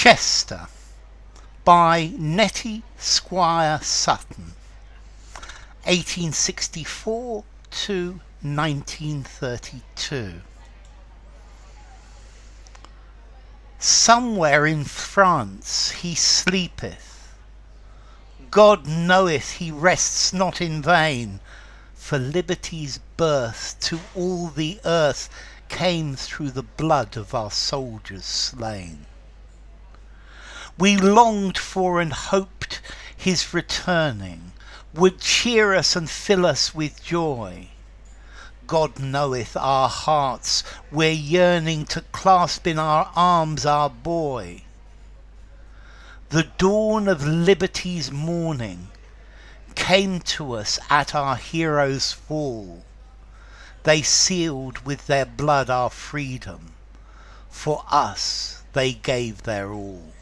Chester by Nettie Squire Sutton, 1864 to 1932. Somewhere in France he sleepeth. God knoweth he rests not in vain, for liberty's birth to all the earth came through the blood of our soldiers slain. We longed for and hoped his returning would cheer us and fill us with joy. God knoweth our hearts we're yearning to clasp in our arms our boy. The dawn of liberty's morning came to us at our heroes' fall. They sealed with their blood our freedom. For us they gave their all.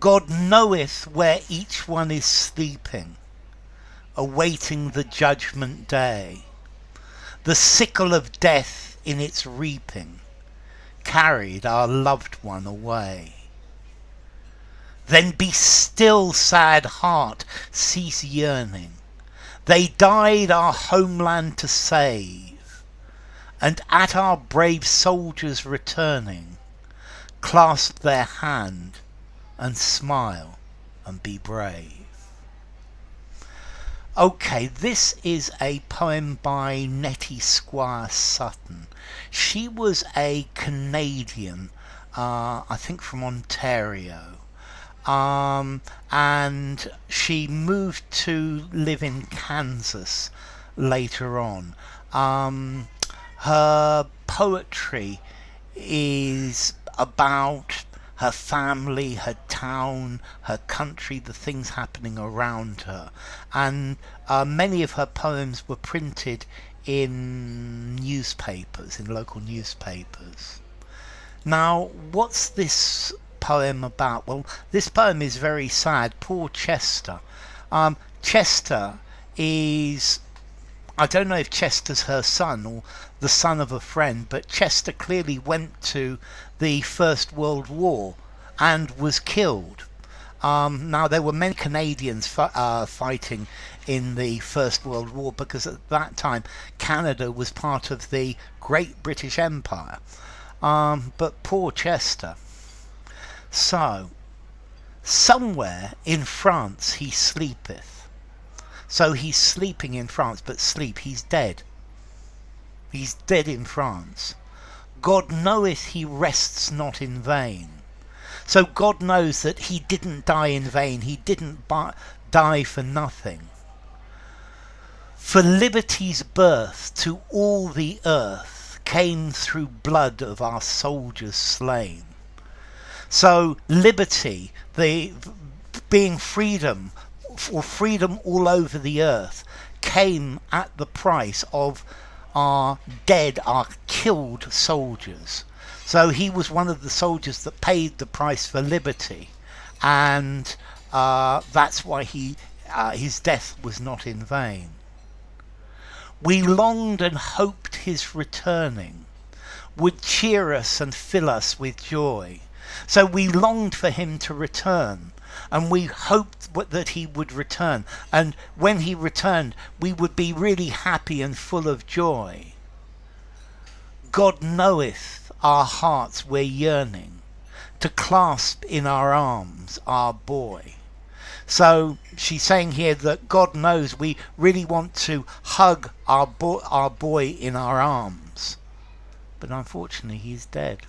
God knoweth where each one is sleeping, awaiting the judgment day. The sickle of death in its reaping carried our loved one away. Then be still, sad heart, cease yearning. They died our homeland to save, and at our brave soldiers returning, clasp their hand and smile and be brave. Okay, this is a poem by Nettie Squire Sutton. She was a Canadian, I think from Ontario, and she moved to live in Kansas later on. Her poetry is about her family, her town, her country, the things happening around her. And many of her poems were printed in newspapers, in local newspapers. Now, what's this poem about? Well, this poem is very sad. Poor Chester. Chester is, I don't know if Chester's her son or the son of a friend, but Chester clearly went to the First World War and was killed. Now, there were many Canadians fighting in the First World War because at that time Canada was part of the Great British Empire. But poor Chester. So, somewhere in France he sleepeth. So he's sleeping in France, but he's dead. He's dead in France. God knoweth he rests not in vain. So God knows that he didn't die in vain. He didn't die for nothing. For liberty's birth to all the earth came through blood of our soldiers slain. So liberty, being freedom, for freedom all over the earth, came at the price of our dead, our killed soldiers. So he was one of the soldiers that paid the price for liberty, and that's why his death was not in vain. We longed and hoped his returning would cheer us and fill us with joy. So we longed for him to return, and we hoped that he would return. And when he returned, we would be really happy and full of joy. God knoweth our hearts we're yearning to clasp in our arms our boy. So she's saying here that God knows we really want to hug our boy in our arms. But unfortunately, he's dead.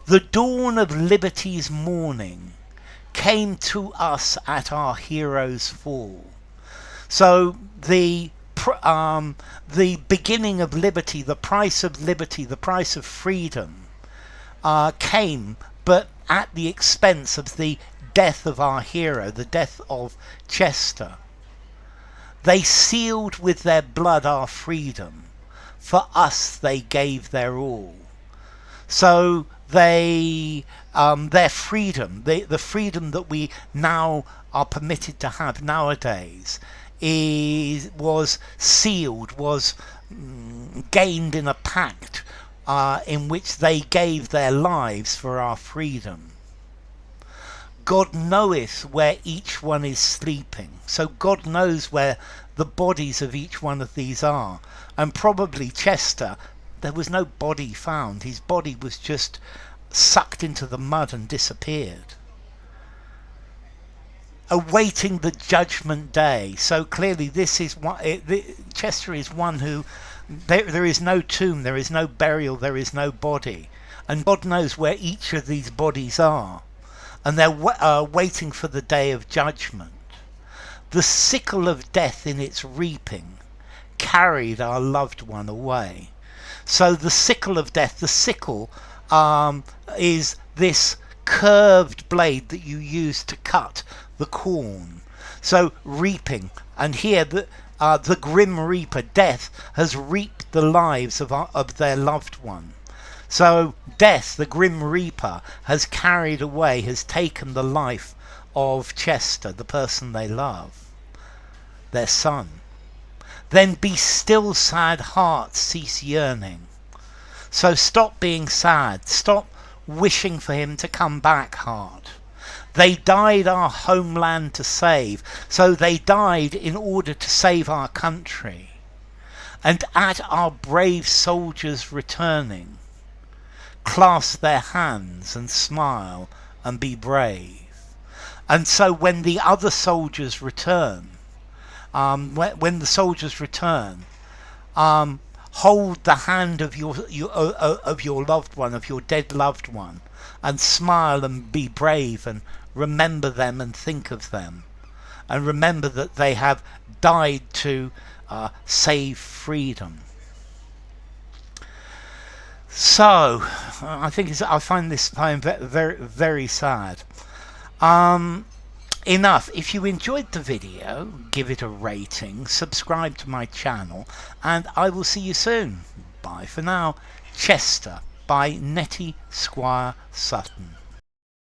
The dawn of liberty's morning came to us at our heroes' fall. So the beginning of liberty, the price of liberty, the price of freedom came, but at the expense of the death of our hero, the death of Chester. They sealed with their blood our freedom. For us they gave their all. So their freedom, the freedom that we now are permitted to have nowadays, was sealed, was gained in a pact in which they gave their lives for our freedom. God knoweth where each one is sleeping. So God knows where the bodies of each one of these are. And probably Chester, there was no body found. His body was just sucked into the mud and disappeared. Awaiting the judgment day. So clearly this is what Chester is one who there is no tomb, there is no burial, there is no body, and God knows where each of these bodies are, and they're waiting for the day of judgment. The sickle of death in its reaping carried our loved one away. So the sickle of death, the sickle is this curved blade that you use to cut the corn. So reaping, and here the grim reaper, death, has reaped the lives of their loved one. So death, the grim reaper, has carried away, has taken the life of Chester, the person they love, their son. Then be still, sad heart, cease yearning. So stop being sad, stop wishing for him to come back, heart. They died our homeland to save, so they died in order to save our country. And at our brave soldiers returning, clasp their hands and smile and be brave. And so when the other soldiers return, when the soldiers return, hold the hand of your loved one, of your dead loved one, and smile and be brave and remember them and think of them, and remember that they have died to save freedom. So I find this poem very, very sad. Enough. If you enjoyed the video, give it a rating, subscribe to my channel, and I will see you soon. Bye for now. Chester by Nettie Squire Sutton.